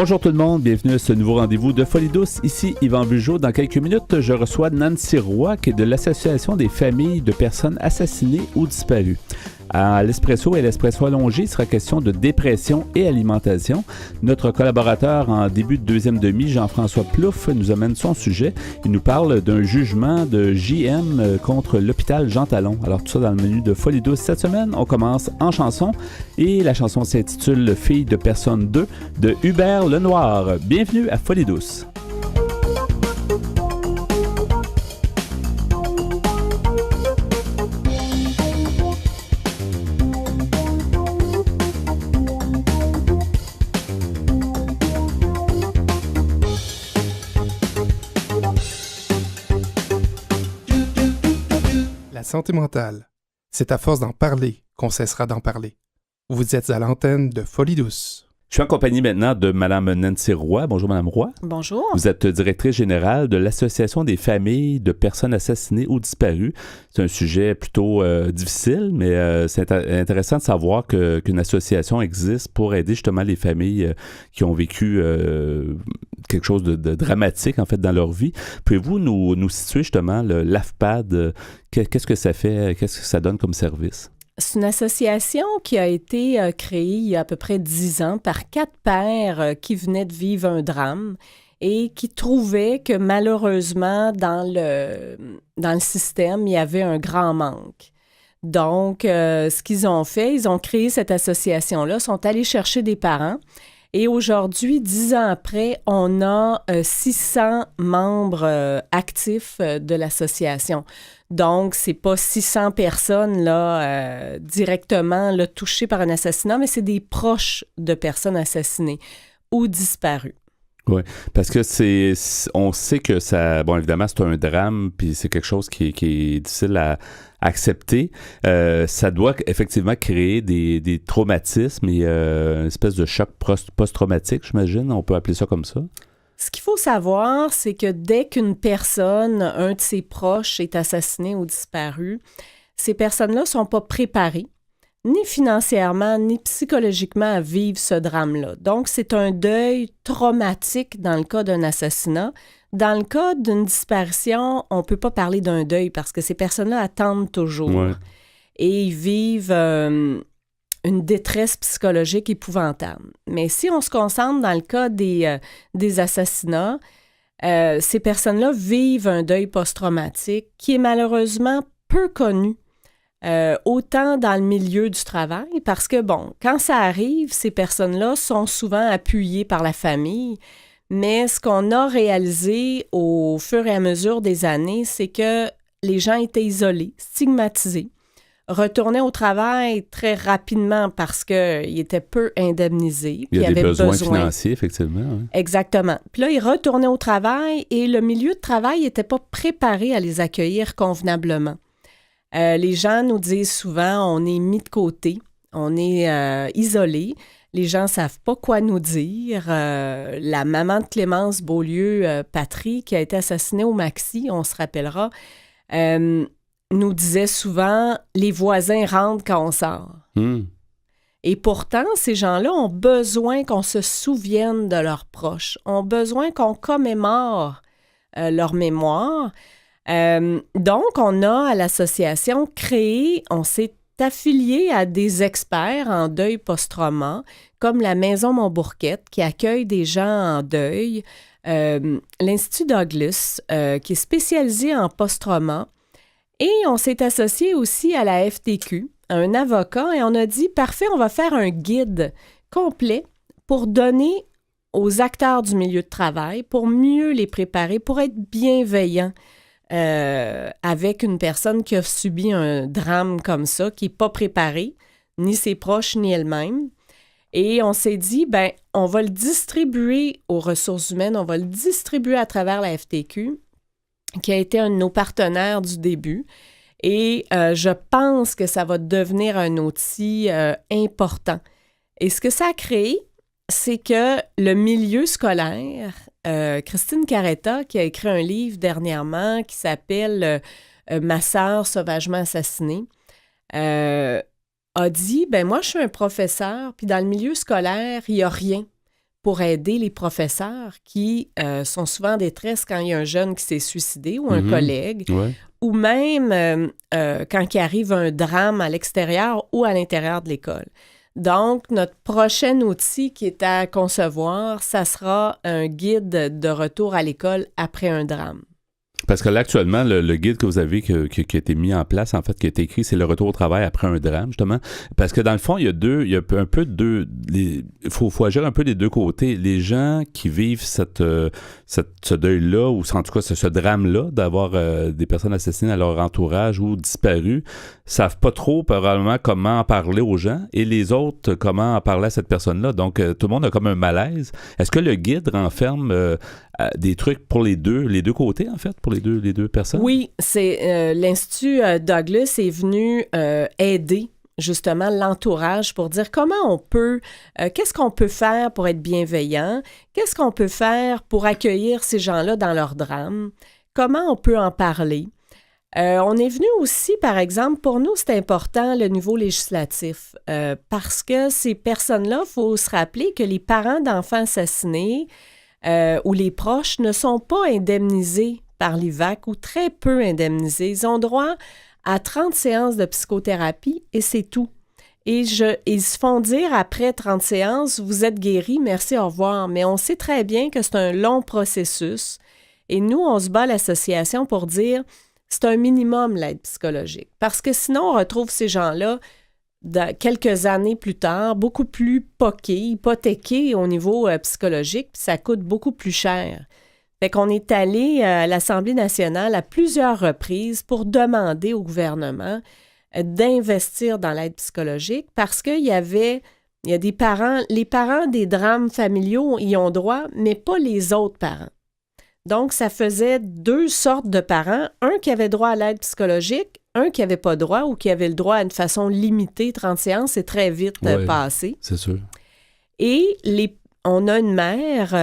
Bonjour tout le monde, bienvenue à ce nouveau rendez-vous de Folie douce. Ici Yvan Bugeaud. Dans quelques minutes, je reçois Nancy Roy, qui est de l'Association des familles de personnes assassinées ou disparues. À l'Espresso et l'Espresso allongé, il sera question de dépression et alimentation. Notre collaborateur en début de deuxième demi, Jean-François Plouffe, nous amène son sujet. Il nous parle d'un jugement de JM contre l'hôpital Jean Talon. Alors tout ça dans le menu de Folie douce. Cette semaine, on commence en chanson et la chanson s'intitule « Fille de personne 2 » de Hubert Lenoir. Bienvenue à Folie douce. La santé mentale, c'est à force d'en parler qu'on cessera d'en parler. Vous êtes à l'antenne de Folie douce. Je suis en compagnie maintenant de Mme Nancy Roy. Bonjour, Mme Roy. Bonjour. Vous êtes directrice générale de l'Association des familles de personnes assassinées ou disparues. C'est un sujet plutôt difficile, mais c'est intéressant de savoir qu'une association existe pour aider justement les familles qui ont vécu quelque chose de dramatique, en fait, dans leur vie. Pouvez-vous nous situer justement l'AFPAD? Qu'est-ce que ça fait? Qu'est-ce que ça donne comme service? C'est une association qui a été créée il y a à peu près 10 ans par 4 pères qui venaient de vivre un drame et qui trouvaient que malheureusement, dans le système, il y avait un grand manque. Donc, ce qu'ils ont fait, ils ont créé cette association-là, sont allés chercher des parents. Et aujourd'hui, 10 ans après, on a 600 membres actifs de l'association. Donc, c'est pas 600 personnes là, directement là, touchées par un assassinat, mais c'est des proches de personnes assassinées ou disparues. Oui, parce que on sait que ça, bon, évidemment, c'est un drame, puis c'est quelque chose qui est difficile à accepter. Ça doit effectivement créer des traumatismes et une espèce de choc post-traumatique, j'imagine, on peut appeler ça comme ça. Ce qu'il faut savoir, c'est que dès qu'une personne, un de ses proches, est assassiné ou disparu, ces personnes-là ne sont pas préparées, ni financièrement, ni psychologiquement, à vivre ce drame-là. Donc, c'est un deuil traumatique dans le cas d'un assassinat. Dans le cas d'une disparition, on ne peut pas parler d'un deuil parce que ces personnes-là attendent toujours. Ouais. Et ils vivent une détresse psychologique épouvantable. Mais si on se concentre dans le cas des assassinats, ces personnes-là vivent un deuil post-traumatique qui est malheureusement peu connu, autant dans le milieu du travail, parce que, bon, quand ça arrive, ces personnes-là sont souvent appuyées par la famille, mais ce qu'on a réalisé au fur et à mesure des années, c'est que les gens étaient isolés, stigmatisés, retournaient au travail très rapidement parce qu'ils étaient peu indemnisés. Il y a des besoins financiers, effectivement. Oui. Exactement. Puis là, ils retournaient au travail et le milieu de travail n'était pas préparé à les accueillir convenablement. Les gens nous disent souvent, on est mis de côté, on est isolé. Les gens ne savent pas quoi nous dire. La maman de Clémence Beaulieu, Patry, qui a été assassinée au Maxi, on se rappellera, nous disait souvent « les voisins rentrent quand on sort ». Et pourtant, ces gens-là ont besoin qu'on se souvienne de leurs proches, ont besoin qu'on commémore leur mémoire. Donc, on a à l'association créé, on s'est affilié à des experts en deuil post-trauma, comme la Maison Montbourquette, qui accueille des gens en deuil, l'Institut Douglas, qui est spécialisé en post-trauma, et on s'est associé aussi à la FTQ, à un avocat, et on a dit, parfait, on va faire un guide complet pour donner aux acteurs du milieu de travail, pour mieux les préparer, pour être bienveillants avec une personne qui a subi un drame comme ça, qui n'est pas préparée, ni ses proches, ni elle-même. Et on s'est dit, ben, on va le distribuer aux ressources humaines, on va le distribuer à travers la FTQ, qui a été un de nos partenaires du début. Et je pense que ça va devenir un outil important. Et ce que ça a créé, c'est que le milieu scolaire, Christine Carretta, qui a écrit un livre dernièrement qui s'appelle « Ma sœur sauvagement assassinée », a dit, ben moi, je suis un professeur, puis dans le milieu scolaire, il n'y a rien pour aider les professeurs qui sont souvent en détresse quand il y a un jeune qui s'est suicidé ou un collègue, ou même quand il arrive un drame à l'extérieur ou à l'intérieur de l'école. Donc, notre prochain outil qui est à concevoir, ça sera un guide de retour à l'école après un drame. Parce que là, actuellement, le guide que vous avez qui a été mis en place, en fait, qui a été écrit, c'est le retour au travail après un drame, justement. Parce que dans le fond, il y a un peu il faut agir un peu des deux côtés. Les gens qui vivent ce deuil-là, ou en tout cas ce drame-là, d'avoir des personnes assassinées à leur entourage ou disparues, savent pas trop, probablement, comment en parler aux gens, et les autres, comment en parler à cette personne-là. Donc, tout le monde a comme un malaise. Est-ce que le guide renferme des trucs pour les deux côtés, en fait, pour les deux personnes? Oui, c'est l'Institut Douglas est venu aider justement l'entourage pour dire comment on peut, qu'est-ce qu'on peut faire pour être bienveillant, qu'est-ce qu'on peut faire pour accueillir ces gens-là dans leur drame, comment on peut en parler. On est venu aussi, par exemple, pour nous, c'est important le niveau législatif, parce que ces personnes-là, il faut se rappeler que les parents d'enfants assassinés ou les proches ne sont pas indemnisés par l'IVAC ou très peu indemnisés. Ils ont droit à 30 séances de psychothérapie et c'est tout. Et ils se font dire après 30 séances, vous êtes guéri, merci, au revoir. Mais on sait très bien que c'est un long processus. Et nous, on se bat à l'association pour dire c'est un minimum l'aide psychologique. Parce que sinon, on retrouve ces gens-là quelques années plus tard, beaucoup plus hypothéqués au niveau psychologique, puis ça coûte beaucoup plus cher. Fait qu'on est allé à l'Assemblée nationale à plusieurs reprises pour demander au gouvernement d'investir dans l'aide psychologique parce qu'il y a des parents, les parents des drames familiaux y ont droit, mais pas les autres parents. Donc, ça faisait deux sortes de parents, un qui avait droit à l'aide psychologique, un qui n'avait pas droit ou qui avait le droit à une façon limitée, 30 séances, c'est très vite passé. C'est sûr. Et on a une mère,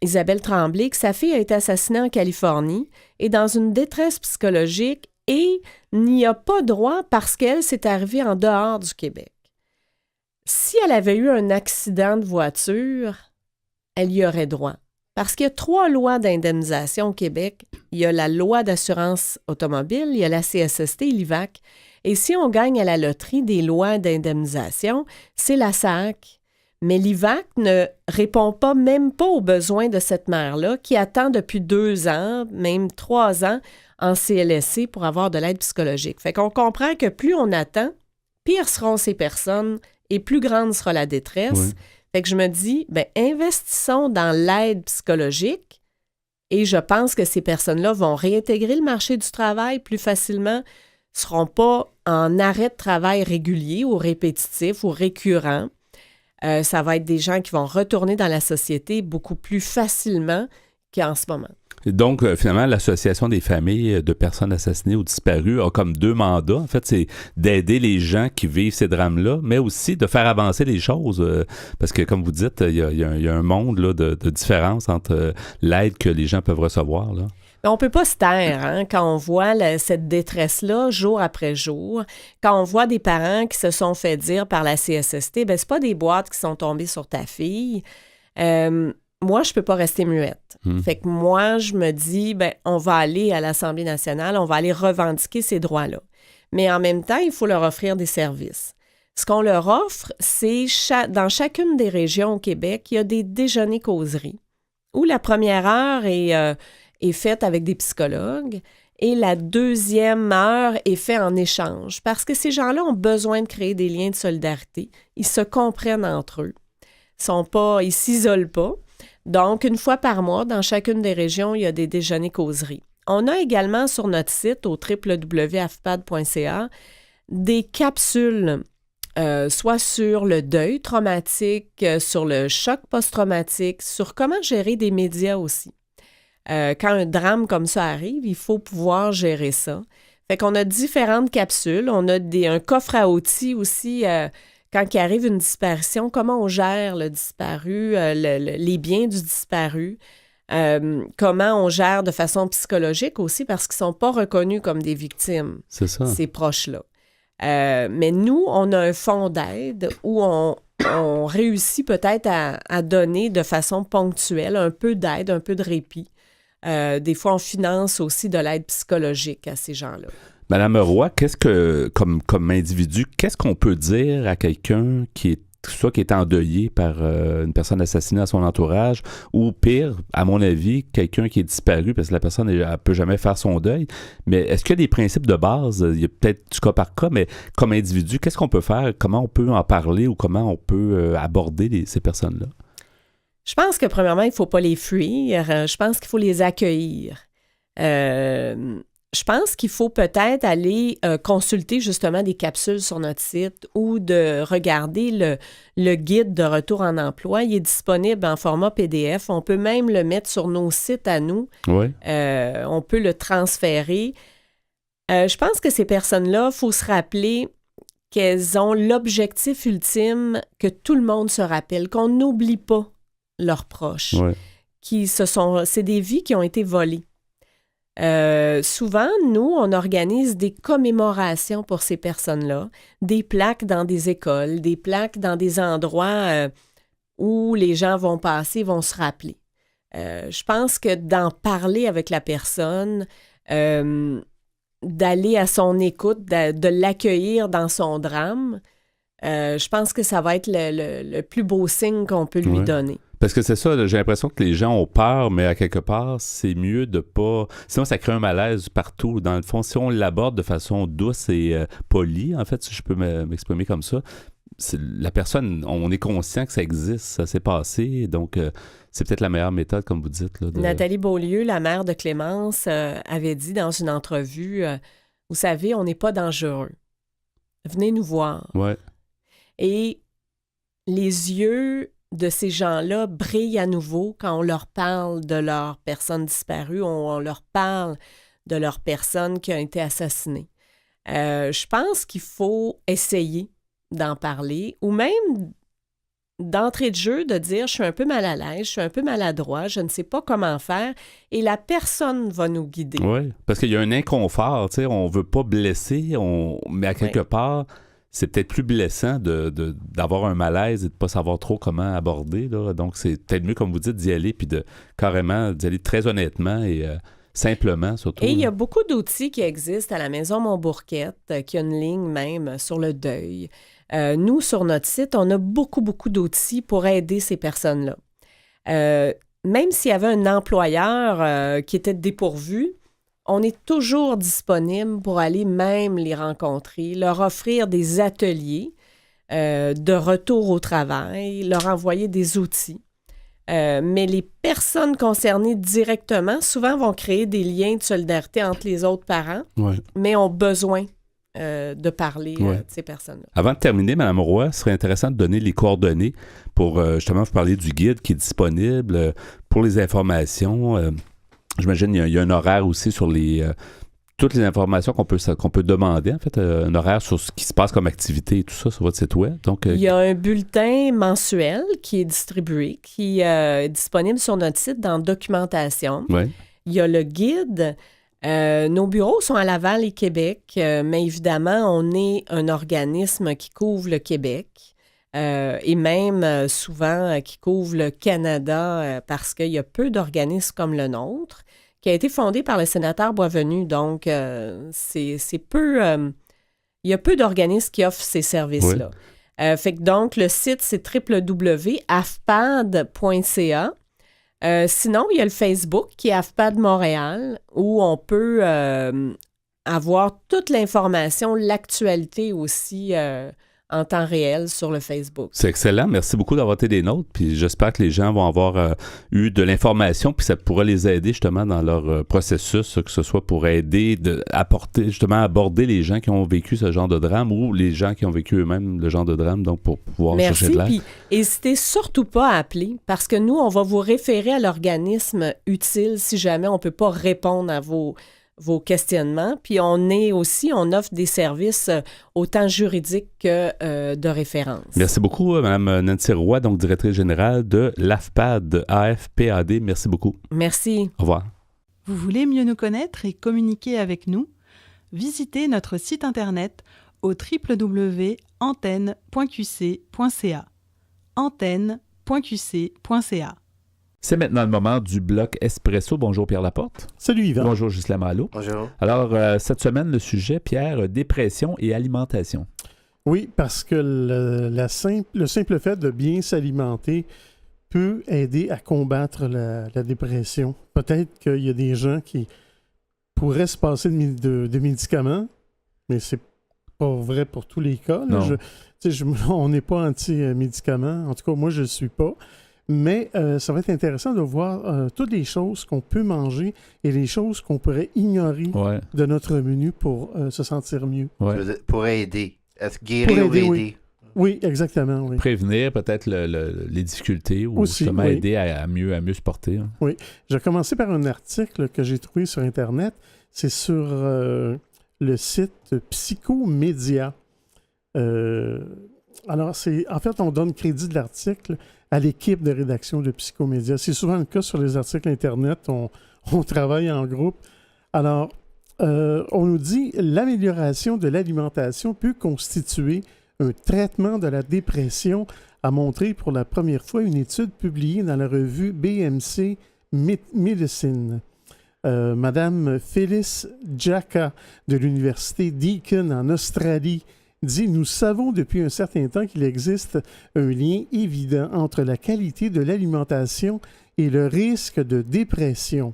Isabelle Tremblay, que sa fille a été assassinée en Californie, est dans une détresse psychologique et n'y a pas droit parce qu'elle s'est arrivée en dehors du Québec. Si elle avait eu un accident de voiture, elle y aurait droit. Parce qu'il y a 3 lois d'indemnisation au Québec. Il y a la loi d'assurance automobile, il y a la CSST et l'IVAC. Et si on gagne à la loterie des lois d'indemnisation, c'est la SAC. Mais l'IVAC ne répond même pas aux besoins de cette mère-là qui attend depuis 2 ans, même 3 ans en CLSC pour avoir de l'aide psychologique. Fait qu'on comprend que plus on attend, pire seront ces personnes et plus grande sera la détresse. Oui. Fait que je me dis, investissons dans l'aide psychologique et je pense que ces personnes-là vont réintégrer le marché du travail plus facilement, ne seront pas en arrêt de travail régulier ou répétitif ou récurrent. Ça va être des gens qui vont retourner dans la société beaucoup plus facilement qu'en ce moment. Donc, finalement, l'Association des familles de personnes assassinées ou disparues a comme 2 mandats. En fait, c'est d'aider les gens qui vivent ces drames-là, mais aussi de faire avancer les choses. Parce que, comme vous dites, il y a un monde là, de différence entre l'aide que les gens peuvent recevoir. Là. On ne peut pas se taire quand on voit cette détresse-là jour après jour. Quand on voit des parents qui se sont fait dire par la CSST, c'est pas des boîtes qui sont tombées sur ta fille. Moi, je ne peux pas rester muette. Fait que moi, je me dis, on va aller à l'Assemblée nationale, on va aller revendiquer ces droits-là. Mais en même temps, il faut leur offrir des services. Ce qu'on leur offre, c'est dans chacune des régions au Québec, il y a des déjeuners-causeries où la première heure est faite avec des psychologues et la deuxième heure est faite en échange parce que ces gens-là ont besoin de créer des liens de solidarité. Ils se comprennent entre eux. Ils s'isolent pas. Donc, une fois par mois, dans chacune des régions, il y a des déjeuners-causeries. On a également sur notre site, au www.afpad.ca, des capsules, soit sur le deuil traumatique, sur le choc post-traumatique, sur comment gérer des médias aussi. Quand un drame comme ça arrive, il faut pouvoir gérer ça. Fait qu'on a différentes capsules. On a un coffre à outils aussi. Quand il arrive une disparition, comment on gère le disparu, les biens du disparu, comment on gère de façon psychologique aussi parce qu'ils ne sont pas reconnus comme des victimes, c'est ça. Ces proches-là. Mais nous, on a un fonds d'aide où on on réussit peut-être à donner de façon ponctuelle un peu d'aide, un peu de répit. Des fois, on finance aussi de l'aide psychologique à ces gens-là. Madame Roy, comme individu, qu'est-ce qu'on peut dire à quelqu'un qui est endeuillé par une personne assassinée à son entourage, ou pire, à mon avis, quelqu'un qui est disparu parce que la personne ne peut jamais faire son deuil. Mais est-ce qu'il y a des principes de base? Il y a peut-être du cas par cas, mais comme individu, qu'est-ce qu'on peut faire? Comment on peut en parler ou comment on peut aborder ces personnes-là? Je pense que premièrement, il ne faut pas les fuir. Je pense qu'il faut les accueillir. Je pense qu'il faut peut-être aller consulter justement des capsules sur notre site ou de regarder le guide de retour en emploi. Il est disponible en format PDF. On peut même le mettre sur nos sites à nous. Oui. On peut le transférer. Je pense que ces personnes-là, il faut se rappeler qu'elles ont l'objectif ultime que tout le monde se rappelle, qu'on n'oublie pas leurs proches. Ouais. C'est des vies qui ont été volées. Souvent, nous, on organise des commémorations pour ces personnes-là, des plaques dans des écoles, des plaques dans des endroits où les gens vont passer, vont se rappeler. Je pense que d'en parler avec la personne, d'aller à son écoute, de l'accueillir dans son drame, je pense que ça va être le plus beau signe qu'on peut lui donner. Parce que c'est ça, j'ai l'impression que les gens ont peur, mais à quelque part, c'est mieux de pas... Sinon, ça crée un malaise partout. Dans le fond, si on l'aborde de façon douce et polie, en fait, si je peux m'exprimer comme ça, la personne, on est conscient que ça existe, ça s'est passé, donc c'est peut-être la meilleure méthode, comme vous dites. Là, Nathalie Beaulieu, la mère de Clémence, avait dit dans une entrevue, vous savez, on n'est pas dangereux. Venez nous voir. Ouais. Et les yeux de ces gens-là brillent à nouveau quand on leur parle de leurs personnes disparues, on leur parle de leurs personnes qui ont été assassinées. Je pense qu'il faut essayer d'en parler, ou même d'entrée de jeu, de dire « je suis un peu mal à l'aise, je suis un peu maladroit, je ne sais pas comment faire », et la personne va nous guider. Oui, parce qu'il y a un inconfort, tu sais, on ne veut pas blesser, mais à quelque part... c'est peut-être plus blessant d'avoir un malaise et de ne pas savoir trop comment aborder. Là. Donc, c'est peut-être mieux, comme vous dites, d'y aller, puis d'y aller très honnêtement et simplement, surtout. Et il y a beaucoup d'outils qui existent à la Maison Montbourquette, qui a une ligne même sur le deuil. Nous, sur notre site, on a beaucoup, beaucoup d'outils pour aider ces personnes-là. Même s'il y avait un employeur qui était dépourvu, on est toujours disponible pour aller même les rencontrer, leur offrir des ateliers de retour au travail, leur envoyer des outils. Mais les personnes concernées directement, souvent, vont créer des liens de solidarité entre les autres parents, mais ont besoin de parler de ces personnes-là. Avant de terminer, Mme Roy, ce serait intéressant de donner les coordonnées pour justement vous parler du guide qui est disponible, pour les informations. J'imagine qu'il y a un horaire aussi sur toutes les informations qu'on peut demander, en fait, un horaire sur ce qui se passe comme activité et tout ça sur votre site web. Donc, il y a un bulletin mensuel qui est distribué, qui est disponible sur notre site dans Documentation. Ouais. Il y a le guide. Nos bureaux sont à Laval et Québec, mais évidemment, on est un organisme qui couvre le Québec. Et même souvent qui couvre le Canada parce qu'il y a peu d'organismes comme le nôtre, qui a été fondé par le sénateur Boisvenu. Donc, c'est peu... il y a peu d'organismes qui offrent ces services-là. Fait que donc, le site, c'est www.afpad.ca. Sinon, il y a le Facebook qui est AFPAD Montréal, où on peut avoir toute l'information, l'actualité aussi... en temps réel sur le Facebook. C'est excellent. Merci beaucoup d'avoir été des nôtres. Puis j'espère que les gens vont avoir eu de l'information, puis ça pourra les aider justement dans leur processus, que ce soit pour aider aborder les gens qui ont vécu ce genre de drame ou les gens qui ont vécu eux-mêmes le genre de drame, donc pour pouvoir chercher de l'aide. Merci. Puis n'hésitez surtout pas à appeler, parce que nous, on va vous référer à l'organisme utile si jamais on ne peut pas répondre à vos questionnements. Puis on offre des services autant juridiques que de référence. Merci beaucoup, Mme Nancy Roy, donc directrice générale de l'AFPAD, AFPAD. Merci beaucoup. Merci. Au revoir. Vous voulez mieux nous connaître et communiquer avec nous? Visitez notre site internet au www.antenne.qc.ca. antenne.qc.ca. C'est maintenant le moment du bloc Espresso. Bonjour Pierre Laporte. Salut Yvan. Bonjour Ghislain Malo. Bonjour. Alors, cette semaine, le sujet, Pierre, dépression et alimentation. Oui, parce que le simple fait de bien s'alimenter peut aider à combattre la dépression. Peut-être qu'il y a des gens qui pourraient se passer de médicaments, mais c'est pas vrai pour tous les cas. Là. On n'est pas anti-médicaments. En tout cas, moi, je ne le suis pas. Mais ça va être intéressant de voir toutes les choses qu'on peut manger et les choses qu'on pourrait ignorer de notre menu pour se sentir mieux. Ouais. Pour aider. Est-ce guérir ou aider? Oui, exactement. Oui. Prévenir peut-être les difficultés ou aussi, justement aider à mieux se porter. Hein. Oui. Je vais commencer par un article que j'ai trouvé sur Internet. C'est sur le site Psychomédia. Alors, en fait, on donne crédit de l'article à l'équipe de rédaction de Psychomédia. C'est souvent le cas sur les articles Internet. On travaille en groupe. Alors, on nous dit « L'amélioration de l'alimentation peut constituer un traitement de la dépression », a montré pour la première fois une étude publiée dans la revue BMC Medicine. Madame Phyllis Jacka de l'Université Deakin en Australie dit « Nous savons depuis un certain temps qu'il existe un lien évident entre la qualité de l'alimentation et le risque de dépression. »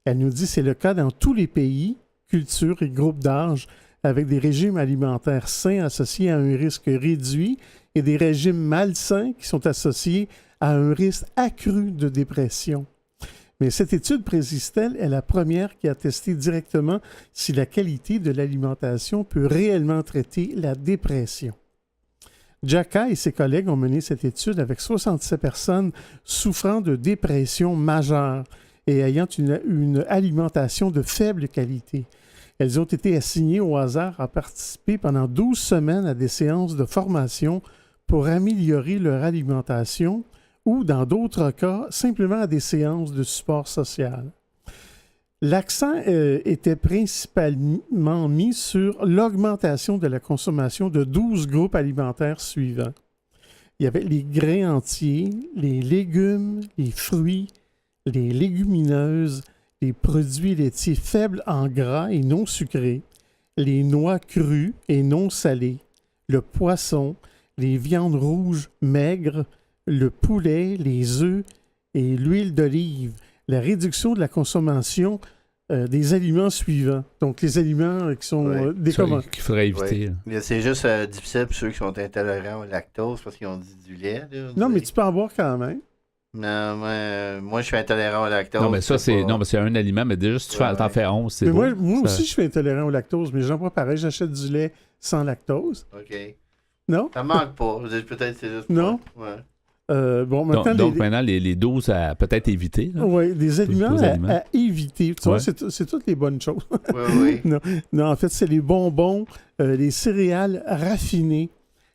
Elle nous dit « C'est le cas dans tous les pays, cultures et groupes d'âge, avec des régimes alimentaires sains associés à un risque réduit et des régimes malsains qui sont associés à un risque accru de dépression. » Mais cette étude, précise-t-elle, est la première qui a testé directement si la qualité de l'alimentation peut réellement traiter la dépression. Jacka et ses collègues ont mené cette étude avec 67 personnes souffrant de dépression majeure et ayant une alimentation de faible qualité. Elles ont été assignées au hasard à participer pendant 12 semaines à des séances de formation pour améliorer leur alimentation ou, dans d'autres cas, simplement à des séances de support social. L'accent était principalement mis sur l'augmentation de la consommation de 12 groupes alimentaires suivants. Il y avait les grains entiers, les légumes, les fruits, les légumineuses, les produits laitiers faibles en gras et non sucrés, les noix crues et non salées, le poisson, les viandes rouges maigres, le poulet, les œufs et l'huile d'olive, la réduction de la consommation des aliments suivants. Donc, les aliments qui sont décommandés. Qu'il faudrait éviter. Oui. C'est juste difficile pour ceux qui sont intolérants au lactose parce qu'ils ont dit du lait. Là, non, mais tu peux en boire quand même. Non, moi, je suis intolérant au lactose. Non, mais ça, c'est un aliment, mais déjà, si tu t'en fais 11, c'est beau. Moi aussi, je suis intolérant au lactose, mais j'en bois pareil. J'achète du lait sans lactose. OK. Non? Ça manque pas. Peut-être c'est juste... Non? Ouais. Donc maintenant, les doses à peut-être éviter. Oui, des aliments à éviter. Tu vois, c'est toutes les bonnes choses. Oui. Non, en fait, c'est les bonbons, les céréales raffinées,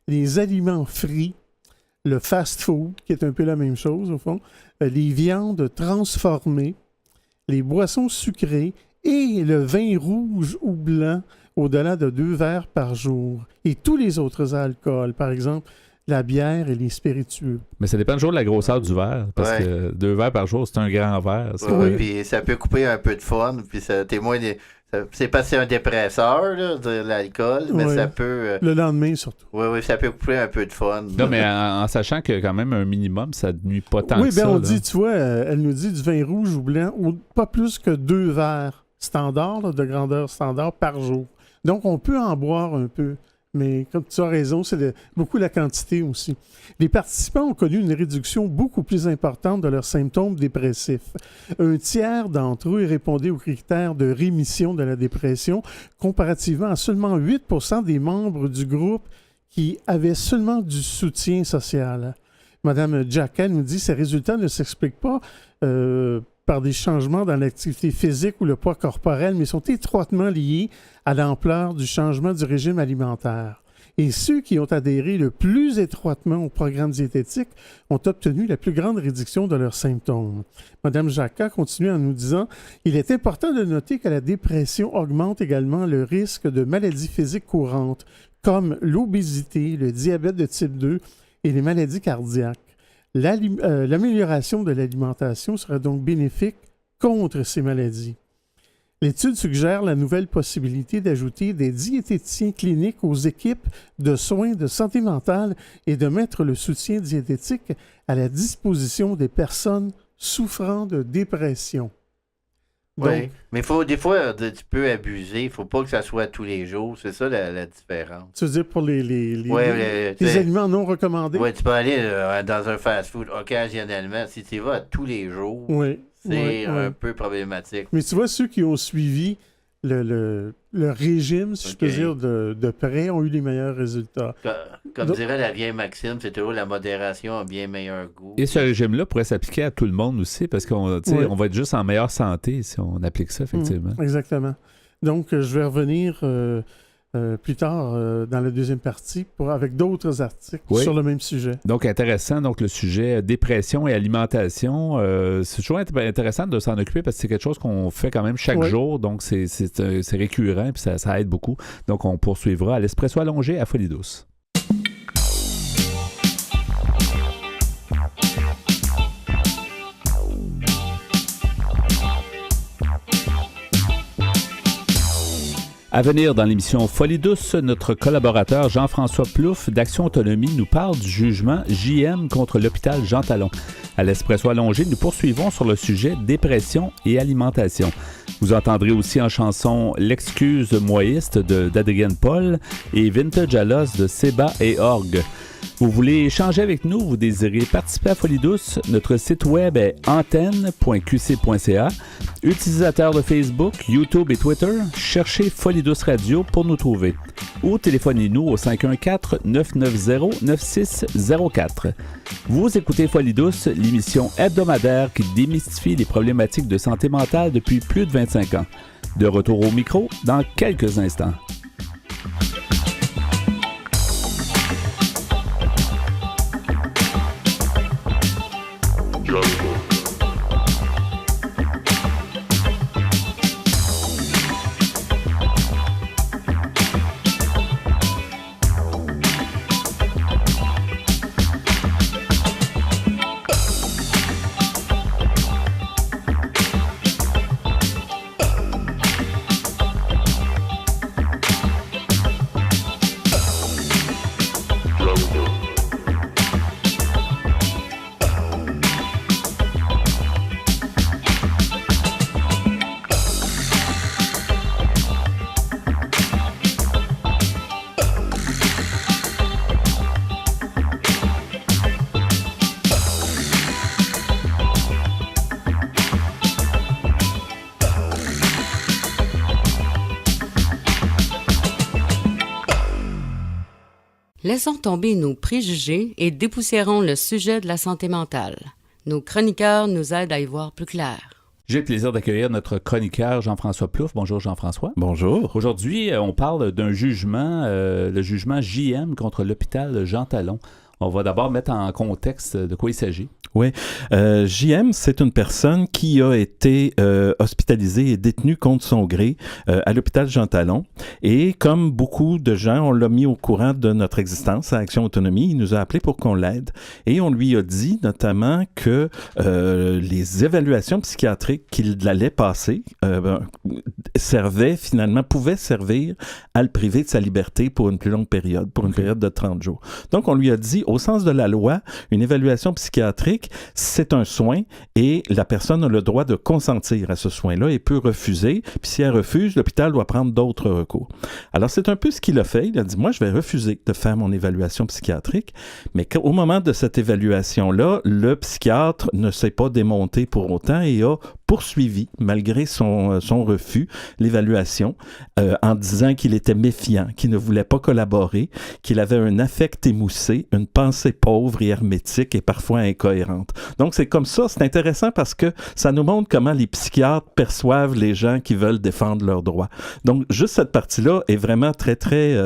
les aliments frits, le fast-food, qui est un peu la même chose, au fond, les viandes transformées, les boissons sucrées et le vin rouge ou blanc au-delà de 2 verres par jour. Et tous les autres alcools, par exemple, la bière et les spiritueux. Mais ça dépend toujours de la grosseur du verre, parce que 2 verres par jour, c'est un grand verre. Oui, puis ça peut couper un peu de fun, puis ça témoigne... C'est pas c'est un dépresseur, là, l'alcool, mais ça peut... Le lendemain, surtout. Oui, ça peut couper un peu de fun. Non, mais en sachant que quand même un minimum, ça ne nuit pas tant que ça. Oui, bien on dit, tu vois, elle nous dit du vin rouge ou blanc, ou pas plus que 2 verres standards, de grandeur standard, par jour. Donc, on peut en boire un peu. Mais comme tu as raison, c'est beaucoup la quantité aussi. Les participants ont connu une réduction beaucoup plus importante de leurs symptômes dépressifs. Un tiers d'entre eux répondaient aux critères de rémission de la dépression, comparativement à seulement 8% des membres du groupe qui avaient seulement du soutien social. Madame Jacka nous dit que ces résultats ne s'expliquent pas par des changements dans l'activité physique ou le poids corporel, mais sont étroitement liés à l'ampleur du changement du régime alimentaire. Et ceux qui ont adhéré le plus étroitement au programme diététique ont obtenu la plus grande réduction de leurs symptômes. Madame Jacka continue en nous disant « Il est important de noter que la dépression augmente également le risque de maladies physiques courantes, comme l'obésité, le diabète de type 2 et les maladies cardiaques. L'amélioration de l'alimentation sera donc bénéfique contre ces maladies. L'étude suggère la nouvelle possibilité d'ajouter des diététiciens cliniques aux équipes de soins de santé mentale et de mettre le soutien diététique à la disposition des personnes souffrant de dépression. Oui, mais des fois, tu peux abuser. Il ne faut pas que ça soit tous les jours. C'est ça la différence. Tu veux dire pour les aliments non recommandés? Oui, tu peux aller dans un fast-food occasionnellement. Si tu y vas tous les jours, c'est un peu problématique. Mais tu vois, ceux qui ont suivi le régime, si je peux dire, de près, ont eu les meilleurs résultats. Comme dirait la vieille Maxime, c'est toujours la modération a bien meilleur goût. Et ce régime-là pourrait s'appliquer à tout le monde aussi, parce qu'on on va être juste en meilleure santé si on applique ça, effectivement. Exactement. Donc, je vais revenir plus tard dans la deuxième partie avec d'autres articles sur le même sujet. Donc, intéressant. Donc, le sujet dépression et alimentation, c'est toujours intéressant de s'en occuper parce que c'est quelque chose qu'on fait quand même chaque jour. Donc, c'est récurrent et ça aide beaucoup. Donc, on poursuivra à l'Espresso allongé à Folie Douce. À venir dans l'émission Folie douce, notre collaborateur Jean-François Plouffe d'Action Autonomie nous parle du jugement JM contre l'hôpital Jean Talon. À l'Espresso allongé, nous poursuivons sur le sujet dépression et alimentation. Vous entendrez aussi en chanson L'excuse moïste d'Adrienne Paul et Vintage Alos de Seba et Orgue. Vous voulez échanger avec nous, vous désirez participer à Folie douce, notre site web est antenne.qc.ca. Utilisateur de Facebook, YouTube et Twitter, cherchez Folie douce Radio pour nous trouver. Ou téléphonez-nous au 514-990-9604. Vous écoutez Folie douce, l'émission hebdomadaire qui démystifie les problématiques de santé mentale depuis plus de 25 ans. De retour au micro dans quelques instants. Laissons tomber nos préjugés et dépoussiérons le sujet de la santé mentale. Nos chroniqueurs nous aident à y voir plus clair. J'ai le plaisir d'accueillir notre chroniqueur Jean-François Plouffe. Bonjour Jean-François. Bonjour. Aujourd'hui, on parle d'un jugement, le jugement JM contre l'hôpital Jean Talon. On va d'abord mettre en contexte de quoi il s'agit. Oui. JM, c'est une personne qui a été hospitalisée et détenue contre son gré à l'hôpital Jean Talon. Et comme beaucoup de gens, on l'a mis au courant de notre existence à Action Autonomie. Il nous a appelé pour qu'on l'aide. Et on lui a dit notamment que les évaluations psychiatriques qu'il allait passer pouvaient servir à le priver de sa liberté pour une plus longue période, pour une période de 30 jours. Donc, on lui a dit, au sens de la loi, une évaluation psychiatrique, c'est un soin et la personne a le droit de consentir à ce soin-là et peut refuser. Puis si elle refuse, l'hôpital doit prendre d'autres recours. Alors, c'est un peu ce qu'il a fait. Il a dit, moi, je vais refuser de faire mon évaluation psychiatrique. Mais au moment de cette évaluation-là, le psychiatre ne s'est pas démonté pour autant et a poursuivi, malgré son refus, l'évaluation, en disant qu'il était méfiant, qu'il ne voulait pas collaborer, qu'il avait un affect émoussé, une pensée pauvre et hermétique et parfois incohérente. Donc, c'est comme ça. C'est intéressant parce que ça nous montre comment les psychiatres perçoivent les gens qui veulent défendre leurs droits. Donc, juste cette partie-là est vraiment très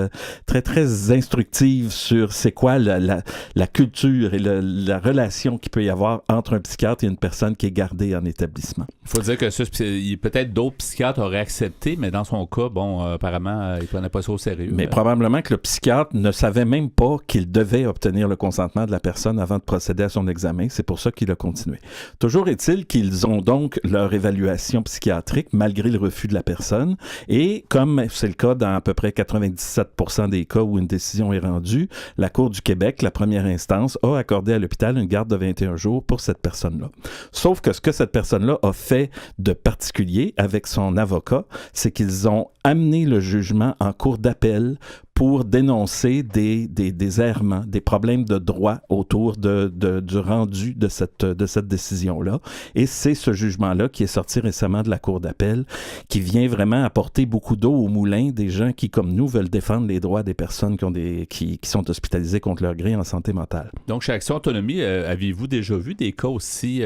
instructive sur c'est quoi la culture et la relation qu'il peut y avoir entre un psychiatre et une personne qui est gardée en établissement. Il faut dire que ça, peut-être d'autres psychiatres auraient accepté, mais dans son cas, apparemment, il ne prenait pas ça au sérieux. Mais probablement que le psychiatre ne savait même pas qu'il devait obtenir le consentement de la personne avant de procéder à son examen. C'est pour ça qu'il a continué. Toujours est-il qu'ils ont donc leur évaluation psychiatrique malgré le refus de la personne. Et comme c'est le cas dans à peu près 97% des cas où une décision est rendue, la Cour du Québec, la première instance, a accordé à l'hôpital une garde de 21 jours pour cette personne-là. Sauf que ce que cette personne-là a fait de particulier avec son avocat, c'est qu'ils ont amené le jugement en cour d'appel pour dénoncer des errements, des problèmes de droit autour du rendu de cette décision-là. Et c'est ce jugement-là qui est sorti récemment de la cour d'appel, qui vient vraiment apporter beaucoup d'eau au moulin des gens qui, comme nous, veulent défendre les droits des personnes qui sont hospitalisées contre leur gré en santé mentale. Donc, chez Action Autonomie, avez-vous déjà vu des cas aussi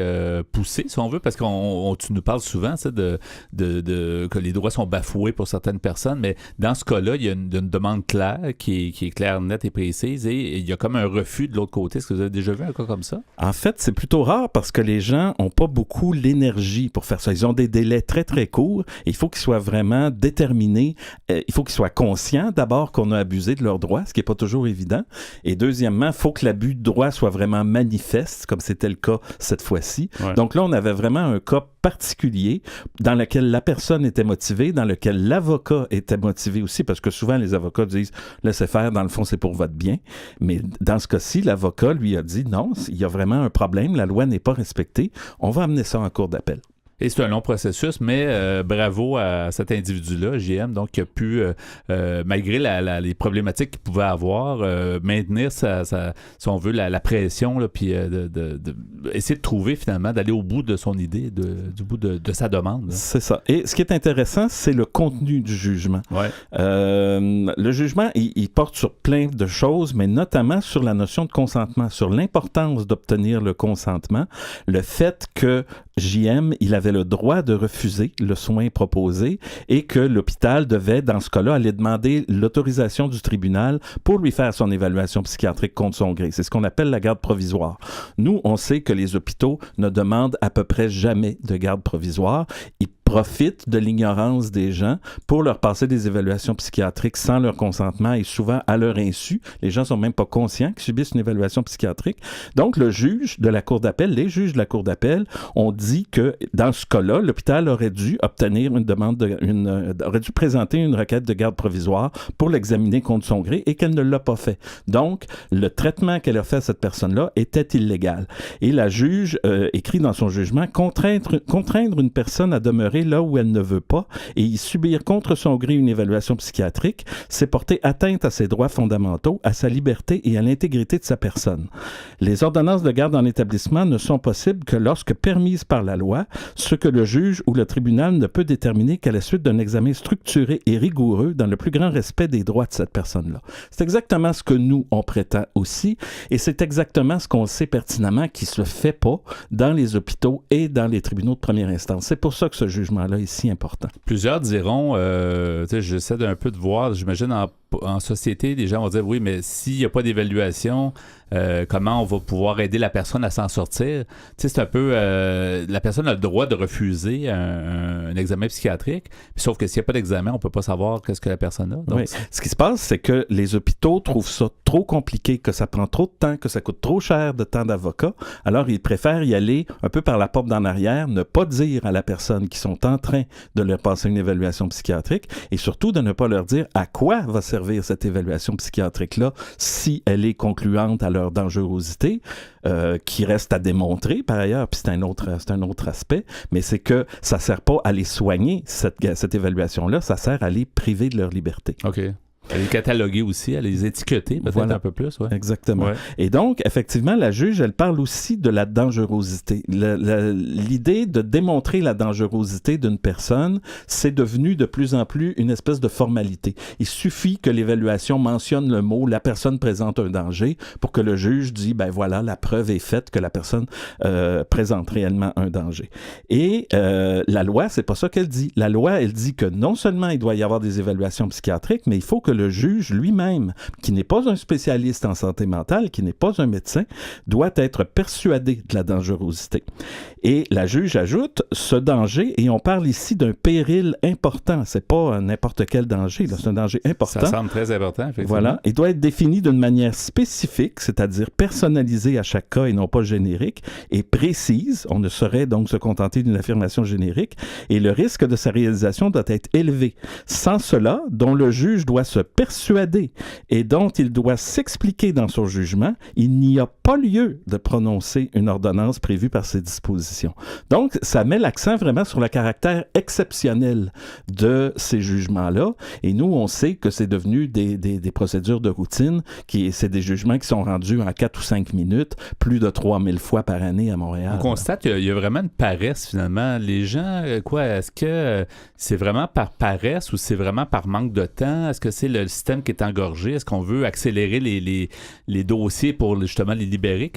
poussés, si on veut? Parce que tu nous parles souvent que les droits sont bafoués pour certaines personnes, mais dans ce cas-là, il y a une demande claire qui est claire, nette et précise, et il y a comme un refus de l'autre côté. Est-ce que vous avez déjà vu un cas comme ça? En fait, c'est plutôt rare parce que les gens n'ont pas beaucoup l'énergie pour faire ça. Ils ont des délais très, très courts. Et il faut qu'ils soient vraiment déterminés. Il faut qu'ils soient conscients d'abord qu'on a abusé de leurs droits, ce qui n'est pas toujours évident. Et deuxièmement, il faut que l'abus de droit soit vraiment manifeste, comme c'était le cas cette fois-ci. Ouais. Donc là, on avait vraiment un cas particulier dans lequel la personne était motivée, dans lequel l'avocat était motivé aussi, parce que souvent les avocats disent « laissez faire, dans le fond, c'est pour votre bien ». Mais dans ce cas-ci, l'avocat lui a dit « non, il y a vraiment un problème, la loi n'est pas respectée, on va amener ça en cour d'appel ». Et c'est un long processus, mais bravo à cet individu-là, JM, donc qui a pu, malgré les problématiques qu'il pouvait avoir, maintenir si on veut, la pression, là, puis essayer de trouver finalement, d'aller au bout de son idée, du bout de sa demande. Là. C'est ça. Et ce qui est intéressant, c'est le contenu du jugement. Ouais. Le jugement, il porte sur plein de choses, mais notamment sur la notion de consentement, sur l'importance d'obtenir le consentement, le fait que JM, il avait le droit de refuser le soin proposé et que l'hôpital devait, dans ce cas-là, aller demander l'autorisation du tribunal pour lui faire son évaluation psychiatrique contre son gré. C'est ce qu'on appelle la garde provisoire. Nous, on sait que les hôpitaux ne demandent à peu près jamais de garde provisoire. Ils profitent de l'ignorance des gens pour leur passer des évaluations psychiatriques sans leur consentement et souvent à leur insu. Les gens sont même pas conscients qu'ils subissent une évaluation psychiatrique. Donc, le juge de la cour d'appel, les juges de la cour d'appel ont dit que dans ce cas-là, l'hôpital aurait dû obtenir aurait dû présenter une requête de garde provisoire pour l'examiner contre son gré et qu'elle ne l'a pas fait. Donc, le traitement qu'elle a fait à cette personne-là était illégal. Et la juge écrit dans son jugement contraindre une personne à demeurer là où elle ne veut pas et y subir contre son gré une évaluation psychiatrique, c'est porter atteinte à ses droits fondamentaux, à sa liberté et à l'intégrité de sa personne. Les ordonnances de garde en établissement ne sont possibles que lorsque permises par la loi, ce que le juge ou le tribunal ne peut déterminer qu'à la suite d'un examen structuré et rigoureux dans le plus grand respect des droits de cette personne-là. C'est exactement ce que nous, on prétend aussi et c'est exactement ce qu'on sait pertinemment qui se fait pas dans les hôpitaux et dans les tribunaux de première instance. C'est pour ça que ce jugement-là est si important. Plusieurs diront, j'essaie d'un peu de voir, j'imagine en société, les gens vont dire oui, mais s'il n'y a pas d'évaluation, comment on va pouvoir aider la personne à s'en sortir? C'est un peu, la personne a le droit de refuser un examen psychiatrique, sauf que s'il n'y a pas d'examen, on ne peut pas savoir qu'est-ce que la personne a. Donc, oui. Ce qui se passe, c'est que les hôpitaux trouvent ça trop compliqué, que ça prend trop de temps, que ça coûte trop cher de temps d'avocat. Alors, ils préfèrent y aller un peu par la porte d'en arrière, ne pas dire à la personne qu'ils sont en train de leur passer une évaluation psychiatrique et surtout de ne pas leur dire à quoi va servir cette évaluation psychiatrique-là si elle est concluante à leur dangerosité, qui reste à démontrer par ailleurs, puis c'est un autre aspect, mais c'est que ça ne sert pas à les soigner, cette évaluation-là, ça sert à les priver de leur liberté. OK. À les cataloguer aussi, à les étiqueter peut-être un peu plus. Ouais. Exactement. Ouais. Et donc, effectivement, la juge, elle parle aussi de la dangerosité. L'idée de démontrer la dangerosité d'une personne, c'est devenu de plus en plus une espèce de formalité. Il suffit que l'évaluation mentionne le mot « la personne présente un danger » pour que le juge dise « ben voilà, la preuve est faite que la personne présente réellement un danger ». Et la loi, c'est pas ça qu'elle dit. La loi, elle dit que non seulement il doit y avoir des évaluations psychiatriques, mais il faut que le juge lui-même, qui n'est pas un spécialiste en santé mentale, qui n'est pas un médecin, doit être persuadé de la dangerosité. Et la juge ajoute ce danger, et on parle ici d'un péril important. C'est pas n'importe quel danger, là, c'est un danger important. Ça semble très important, effectivement. Voilà. Il doit être défini d'une manière spécifique, c'est-à-dire personnalisée à chaque cas et non pas générique, et précise. On ne saurait donc se contenter d'une affirmation générique, et le risque de sa réalisation doit être élevé. Sans cela, dont le juge doit se persuader et dont il doit s'expliquer dans son jugement, il n'y a pas lieu de prononcer une ordonnance prévue par ces dispositions. Donc, ça met l'accent vraiment sur le caractère exceptionnel de ces jugements-là. Et nous, on sait que c'est devenu des procédures de routine, c'est des jugements qui sont rendus en 4 ou 5 minutes, plus de 3000 fois par année à Montréal. On constate qu'il y a vraiment une paresse, finalement. Les gens, est-ce que c'est vraiment par paresse ou c'est vraiment par manque de temps? Est-ce que c'est le système qui est engorgé? Est-ce qu'on veut accélérer les dossiers pour justement les libérer?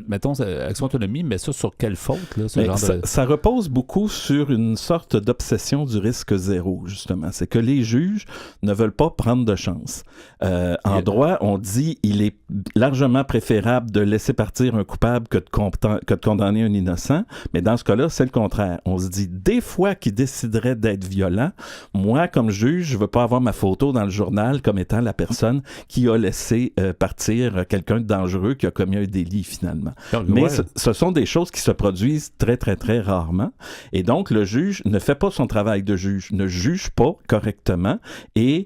Mettons, Action Autonomie, mais ça sur quelle faute? Là, ça repose beaucoup sur une sorte d'obsession du risque zéro, justement. C'est que les juges ne veulent pas prendre de chance. En droit, on dit il est largement préférable de laisser partir un coupable que de condamner un innocent, mais dans ce cas-là, c'est le contraire. On se dit, des fois qu'il déciderait d'être violent, moi, comme juge, je veux pas avoir ma photo dans le journal comme étant la personne qui a laissé partir quelqu'un de dangereux qui a commis un délit, finalement. Mais ce sont des choses qui se produisent très, très, très rarement. Et donc, le juge ne fait pas son travail de juge, ne juge pas correctement et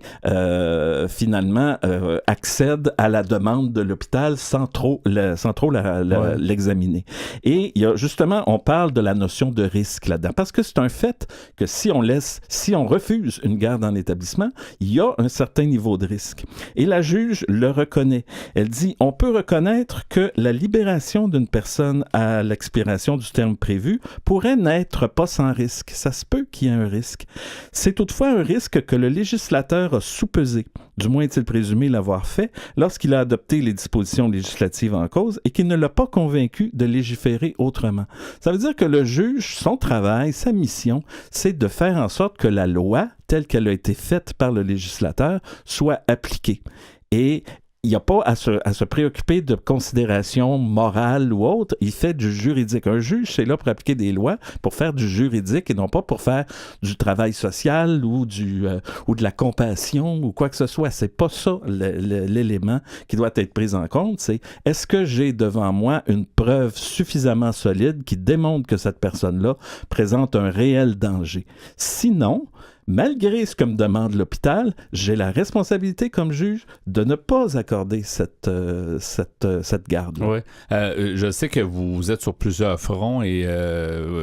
finalement accède à la demande de l'hôpital sans trop l'examiner. Et il y a justement, on parle de la notion de risque là-dedans, parce que c'est un fait que si on refuse une garde en établissement, il y a un certain niveau de risque. Et la juge le reconnaît. Elle dit, on peut reconnaître que la libération d'une personne à l'expiration du terme prévu pourrait n'être pas sans risque. Ça se peut qu'il y ait un risque. C'est toutefois un risque que le législateur a soupesé, du moins est-il présumé l'avoir fait, lorsqu'il a adopté les dispositions législatives en cause et qu'il ne l'a pas convaincu de légiférer autrement. Ça veut dire que le juge, son travail, sa mission, c'est de faire en sorte que la loi, telle qu'elle a été faite par le législateur, soit appliquée. Et il n'y a pas à se préoccuper de considérations morales ou autres. Il fait du juridique. Un juge, c'est là pour appliquer des lois, pour faire du juridique et non pas pour faire du travail social ou de la compassion ou quoi que ce soit. C'est pas ça l'élément qui doit être pris en compte. C'est est-ce que j'ai devant moi une preuve suffisamment solide qui démontre que cette personne-là présente un réel danger? Sinon, malgré ce que me demande l'hôpital, j'ai la responsabilité comme juge de ne pas accorder cette garde-là. Oui. Je sais que vous êtes sur plusieurs fronts et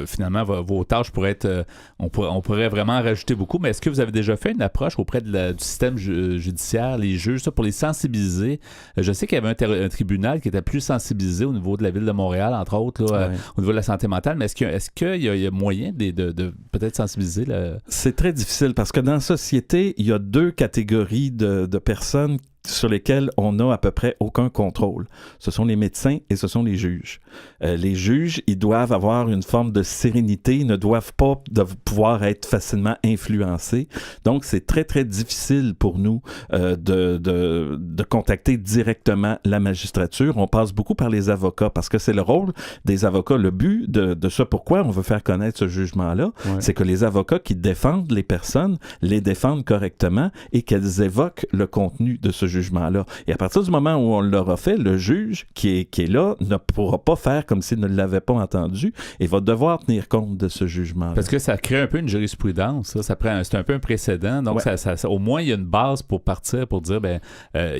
finalement, vos tâches pourraient être... on pourrait vraiment en rajouter beaucoup, mais est-ce que vous avez déjà fait une approche auprès du système judiciaire, les juges, ça, pour les sensibiliser? Je sais qu'il y avait un tribunal qui était plus sensibilisé au niveau de la Ville de Montréal, entre autres, là, au niveau de la santé mentale, mais est-ce qu'il y a moyen de peut-être sensibiliser? C'est très difficile parce que dans la société, il y a deux catégories de personnes sur lesquels on n'a à peu près aucun contrôle. Ce sont les médecins et ce sont les juges. Les juges, ils doivent avoir une forme de sérénité, ils ne doivent pas pouvoir être facilement influencés. Donc, c'est très, très difficile pour nous de contacter directement la magistrature. On passe beaucoup par les avocats parce que c'est le rôle des avocats. Le but de ce pourquoi on veut faire connaître ce jugement-là, c'est que les avocats qui défendent les personnes les défendent correctement et qu'elles évoquent le contenu de ce jugement-là. Et à partir du moment où on l'aura fait, le juge qui est là ne pourra pas faire comme s'il ne l'avait pas entendu et va devoir tenir compte de ce jugement-là. Parce que ça crée un peu une jurisprudence, c'est un peu un précédent, donc au moins il y a une base pour partir, pour dire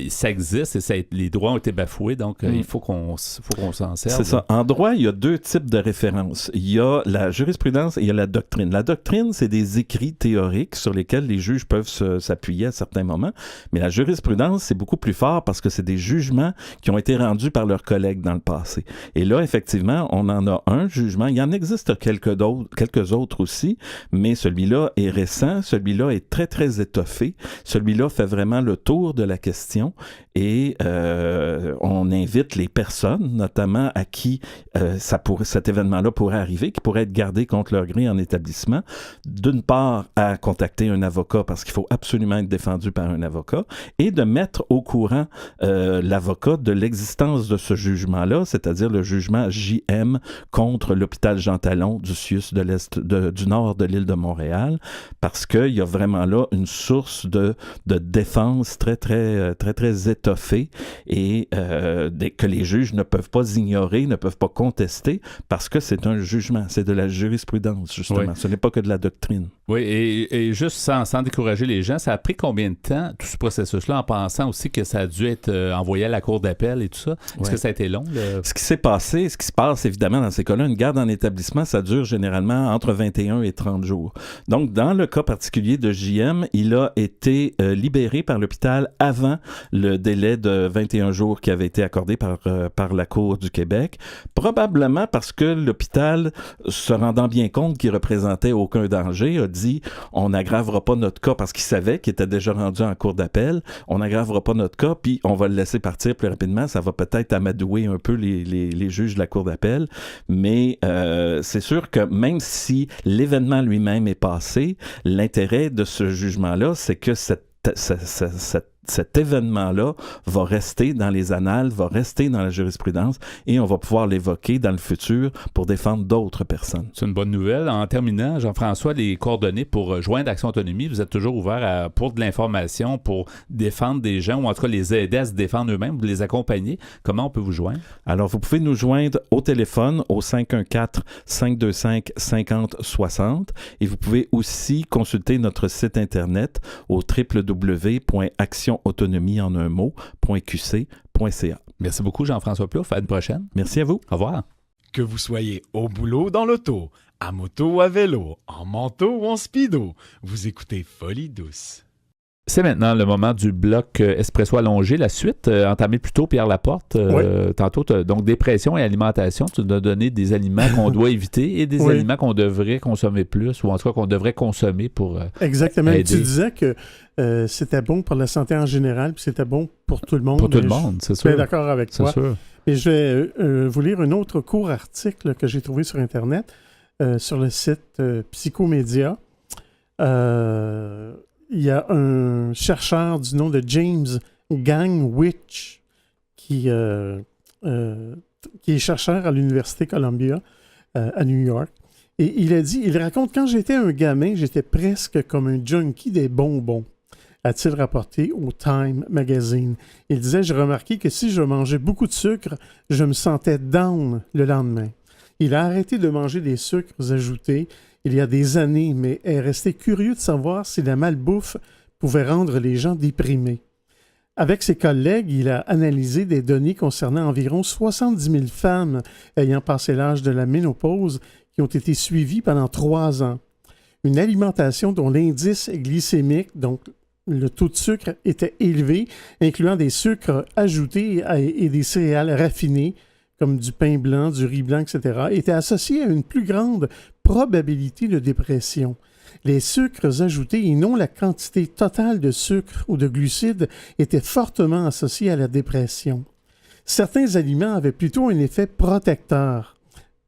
ça existe et les droits ont été bafoués, donc il faut qu'on s'en serve. C'est ça. En droit, il y a deux types de références. Il y a la jurisprudence et il y a la doctrine. La doctrine, c'est des écrits théoriques sur lesquels les juges peuvent s'appuyer à certains moments, mais la jurisprudence, c'est beaucoup plus fort parce que c'est des jugements qui ont été rendus par leurs collègues dans le passé. Et là, effectivement, on en a un jugement. Il y en existe quelques autres aussi, mais celui-là est récent, celui-là est très, très étoffé. Celui-là fait vraiment le tour de la question et on invite les personnes, notamment à qui cet événement-là pourrait arriver, qui pourrait être gardé contre leur gré en établissement, d'une part à contacter un avocat parce qu'il faut absolument être défendu par un avocat et de mettre au courant l'avocat de l'existence de ce jugement-là, c'est-à-dire le jugement JM contre l'hôpital Jean Talon du CIUS du nord de l'île de Montréal, parce qu'il y a vraiment là une source de défense très, très, très, très étoffée et que les juges ne peuvent pas ignorer, ne peuvent pas contester parce que c'est un jugement, c'est de la jurisprudence, justement. Oui. Ce n'est pas que de la doctrine. Oui, et juste sans décourager les gens, ça a pris combien de temps, tout ce processus-là, en pensant aussi que ça a dû être envoyé à la cour d'appel et tout ça? Est-ce que ça a été long? Ce qui se passe évidemment dans ces cas-là, une garde en établissement, ça dure généralement entre 21 et 30 jours. Donc, dans le cas particulier de JM, il a été libéré par l'hôpital avant le délai de 21 jours qui avait été accordé par la Cour du Québec, probablement parce que l'hôpital, se rendant bien compte qu'il représentait aucun danger, a dit on n'aggravera pas notre cas parce qu'il savait qu'il était déjà rendu en cour d'appel, on n'aggravera pas notre cas puis on va le laisser partir plus rapidement, ça va peut-être amadouer un peu les juges de la cour d'appel, mais c'est sûr que même si l'événement lui-même est passé, l'intérêt de ce jugement-là, c'est que cet événement-là va rester dans les annales, va rester dans la jurisprudence et on va pouvoir l'évoquer dans le futur pour défendre d'autres personnes. C'est une bonne nouvelle. En terminant, Jean-François, les coordonnées pour joindre Action Autonomie, vous êtes toujours ouvert pour de l'information, pour défendre des gens ou en tout cas les aider à se défendre eux-mêmes, vous les accompagner. Comment on peut vous joindre? Alors, vous pouvez nous joindre au téléphone au 514-525-5060 et vous pouvez aussi consulter notre site Internet au www.actionautonomie.qc.ca. Merci beaucoup, Jean-François Plouffe. À une prochaine. Merci à vous. Au revoir. Que vous soyez au boulot, dans l'auto, à moto ou à vélo, en manteau ou en speedo, vous écoutez Folie douce. C'est maintenant le moment du bloc Espresso allongé. La suite, entamée plus tôt, Pierre Laporte. Tantôt, donc dépression et alimentation. Tu nous as donné des aliments qu'on doit éviter et des aliments qu'on devrait consommer plus, ou en tout cas qu'on devrait consommer pour Exactement. aider. Tu disais que c'était bon pour la santé en général, puis c'était bon pour tout le monde. Pour tout le monde, c'est sûr. Je suis d'accord avec toi. C'est sûr. Et je vais vous lire un autre court article que j'ai trouvé sur Internet, sur le site Psychomédia. Il y a un chercheur du nom de James Gangwich qui est chercheur à l'Université Columbia à New York. Et il raconte, quand j'étais un gamin, j'étais presque comme un junkie des bonbons, a-t-il rapporté au Time Magazine. Il disait, j'ai remarqué que si je mangeais beaucoup de sucre, je me sentais down le lendemain. Il a arrêté de manger des sucres ajoutés il y a des années, mais est resté curieux de savoir si la malbouffe pouvait rendre les gens déprimés. Avec ses collègues, il a analysé des données concernant environ 70 000 femmes ayant passé l'âge de la ménopause qui ont été suivies pendant 3 ans. Une alimentation dont l'indice glycémique, donc le taux de sucre, était élevé, incluant des sucres ajoutés et des céréales raffinées, comme du pain blanc, du riz blanc, etc., était associé à une plus grande probabilité de dépression. Les sucres ajoutés et non la quantité totale de sucre ou de glucides étaient fortement associés à la dépression. Certains aliments avaient plutôt un effet protecteur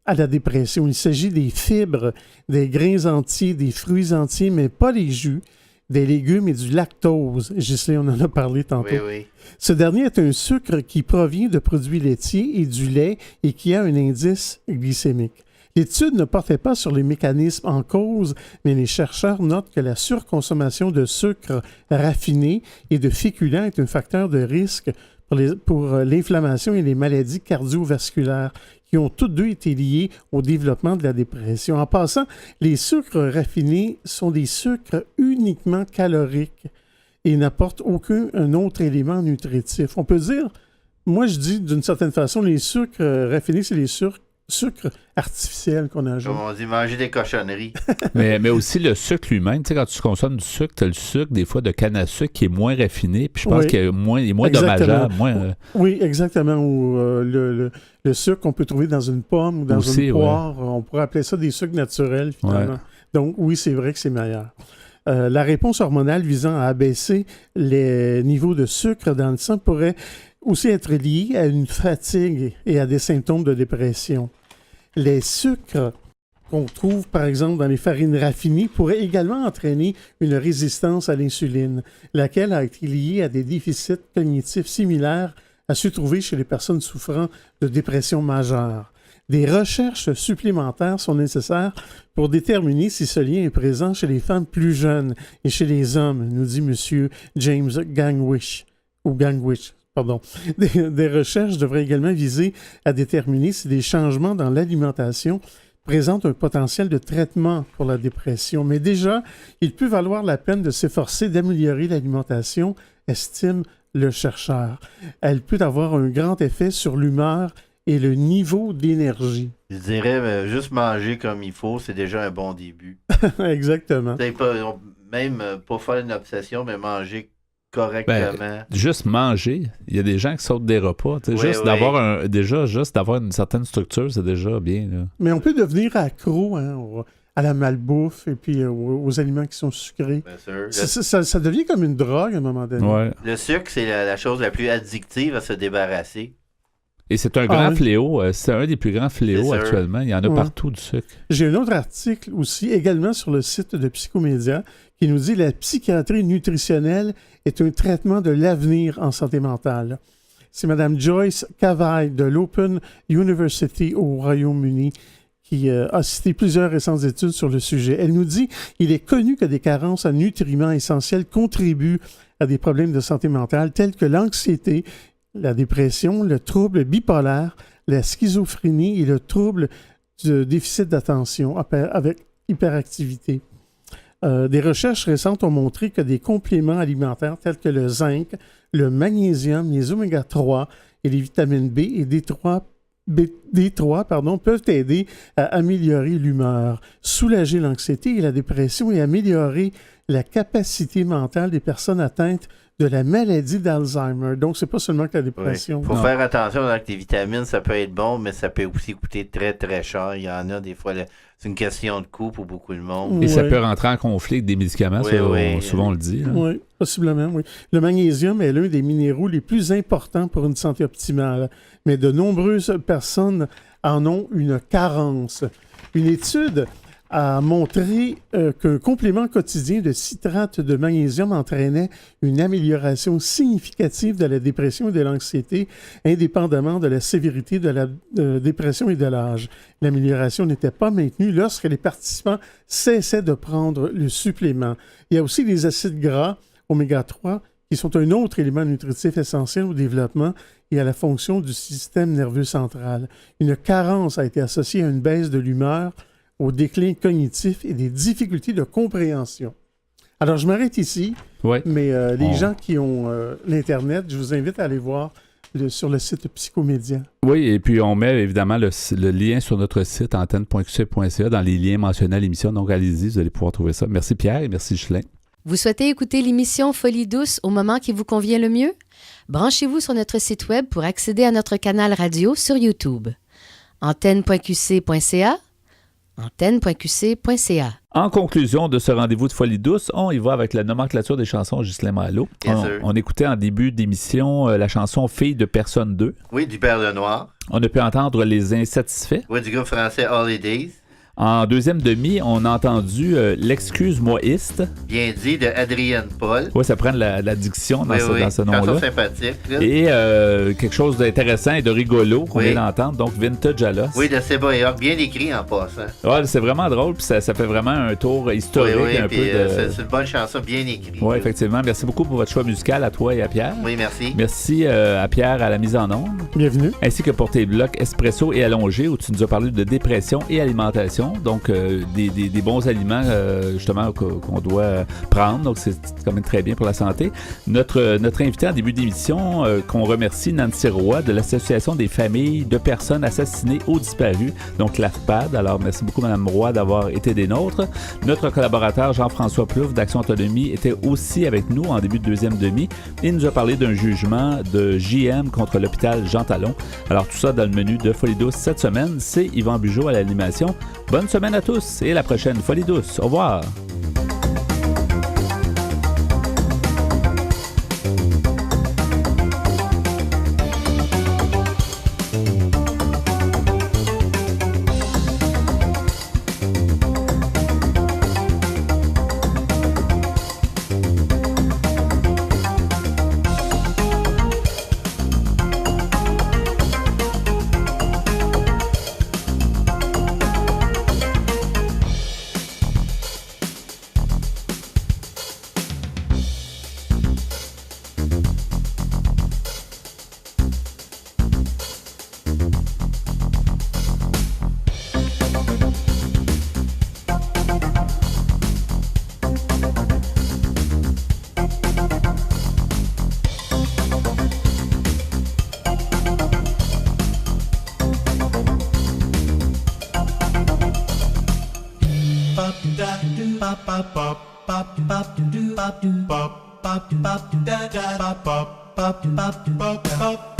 à la dépression. Il s'agit des fibres, des grains entiers, des fruits entiers, mais pas les jus, des légumes et du lactose. Ghislain, on en a parlé tantôt. Oui. Ce dernier est un sucre qui provient de produits laitiers et du lait et qui a un indice glycémique. L'étude ne portait pas sur les mécanismes en cause, mais les chercheurs notent que la surconsommation de sucre raffiné et de féculents est un facteur de risque pour l'inflammation et les maladies cardiovasculaires qui ont toutes deux été liées au développement de la dépression. En passant, les sucres raffinés sont des sucres uniquement caloriques et n'apportent aucun autre élément nutritif. On peut dire, moi je dis d'une certaine façon, les sucres raffinés, c'est les sucres sucre artificiel qu'on ajoute. Comme on dit, manger des cochonneries. mais aussi le sucre lui-même. Tu sais, quand tu consommes du sucre, tu as le sucre, des fois, de canne à sucre qui est moins raffiné. Puis je pense qu'il est moins dommageable. Oui, exactement. Ou le sucre qu'on peut trouver dans une pomme ou dans une poire. Ouais. On pourrait appeler ça des sucres naturels, finalement. Ouais. Donc, oui, c'est vrai que c'est meilleur. La réponse hormonale visant à abaisser les niveaux de sucre dans le sang pourrait aussi être liée à une fatigue et à des symptômes de dépression. Les sucres qu'on trouve, par exemple, dans les farines raffinées pourraient également entraîner une résistance à l'insuline, laquelle a été liée à des déficits cognitifs similaires à se trouver chez les personnes souffrant de dépression majeure. Des recherches supplémentaires sont nécessaires pour déterminer si ce lien est présent chez les femmes plus jeunes et chez les hommes, nous dit M. James Gangwish. Des recherches devraient également viser à déterminer si des changements dans l'alimentation présentent un potentiel de traitement pour la dépression. Mais déjà, il peut valoir la peine de s'efforcer d'améliorer l'alimentation, estime le chercheur. Elle peut avoir un grand effet sur l'humeur et le niveau d'énergie. Je dirais, juste manger comme il faut, c'est déjà un bon début. Exactement. Même pas faire une obsession, mais manger correctement. Juste manger. Il y a des gens qui sautent des repas. Juste d'avoir une certaine structure, c'est déjà bien. Là. Mais on peut devenir accro à la malbouffe et puis aux aliments qui sont sucrés. Bien sûr. Ça devient comme une drogue à un moment donné. Ouais. Le sucre, c'est la chose la plus addictive à se débarrasser. Et c'est un grand fléau. C'est un des plus grands fléaux actuellement. Il y en a partout du sucre. J'ai un autre article aussi, également sur le site de Psychomédia, qui nous dit « La psychiatrie nutritionnelle est un traitement de l'avenir en santé mentale ». C'est Mme Joyce Cavaille de l'Open University au Royaume-Uni qui a cité plusieurs récentes études sur le sujet. Elle nous dit « Il est connu que des carences en nutriments essentiels contribuent à des problèmes de santé mentale tels que l'anxiété, la dépression, le trouble bipolaire, la schizophrénie et le trouble du déficit d'attention avec hyperactivité. Des recherches récentes ont montré que des compléments alimentaires tels que le zinc, le magnésium, les oméga-3 et les vitamines B et D3 peuvent aider à améliorer l'humeur, soulager l'anxiété et la dépression et améliorer la capacité mentale des personnes atteintes de la maladie d'Alzheimer. Donc, c'est pas seulement que la dépression. Il faut faire attention avec les vitamines, ça peut être bon, mais ça peut aussi coûter très, très cher. Il y en a des fois, c'est une question de coût pour beaucoup de monde. Et ça peut rentrer en conflit avec des médicaments, souvent on le dit. Hein. Oui, possiblement, oui. Le magnésium est l'un des minéraux les plus importants pour une santé optimale, mais de nombreuses personnes en ont une carence. Une étude a montré qu'un complément quotidien de citrate de magnésium entraînait une amélioration significative de la dépression et de l'anxiété, indépendamment de la sévérité de la dépression et de l'âge. L'amélioration n'était pas maintenue lorsque les participants cessaient de prendre le supplément. Il y a aussi les acides gras, oméga-3, qui sont un autre élément nutritif essentiel au développement et à la fonction du système nerveux central. Une carence a été associée à une baisse de l'humeur, au déclin cognitif et des difficultés de compréhension. Alors, je m'arrête ici, mais les gens qui ont l'Internet, je vous invite à aller voir sur le site Psychomédia. Oui, et puis on met évidemment le lien sur notre site antenne.qc.ca dans les liens mentionnés à l'émission. Donc, allez-y, vous allez pouvoir trouver ça. Merci Pierre et merci Ghislain. Vous souhaitez écouter l'émission Folie douce au moment qui vous convient le mieux? Branchez-vous sur notre site web pour accéder à notre canal radio sur YouTube. antenne.qc.ca antenne.qc.ca. En conclusion de ce rendez-vous de Folie douce, on y va avec la nomenclature des chansons Ghislain Malo. On écoutait en début d'émission la chanson Fille de personne 2. Oui, du Père Lenoir. On a pu entendre Les Insatisfaits. Oui, du groupe français Holidays. En deuxième demi, on a entendu L'Excuse-moi-iste. Bien dit, de Adrienne Paul. Oui, ça prend de la diction dans ce nom-là. Chanson sympathique. Là. Et quelque chose d'intéressant et de rigolo qu'on vient d'entendre, donc Vintage à l'os. Oui, de Seba et Hawk, bien écrit en passant. Oui, c'est vraiment drôle, puis ça fait vraiment un tour historique un peu. C'est une bonne chanson, bien écrite. Oui, effectivement. Merci beaucoup pour votre choix musical à toi et à Pierre. Oui, merci. Merci à Pierre à la mise en onde. Bienvenue. Ainsi que pour tes blocs Espresso et Allongé, où tu nous as parlé de dépression et alimentation. nutrition, donc des bons aliments justement qu'on doit prendre, donc c'est quand même très bien pour la santé. Notre invité en début d'émission, qu'on remercie, Nancy Roy de l'Association des familles de personnes assassinées ou disparues, donc l'AFPAD. Alors merci beaucoup Mme Roy d'avoir été des nôtres. Notre collaborateur Jean-François Plouffe d'Action Autonomie était aussi avec nous en début de deuxième demi et nous a parlé d'un jugement de JM contre l'hôpital Jean Talon. Alors tout ça dans le menu de Folie douce cette semaine, c'est Yvan Bugeaud à l'animation. Bonne semaine à tous et à la prochaine Folie douce. Au revoir. Bop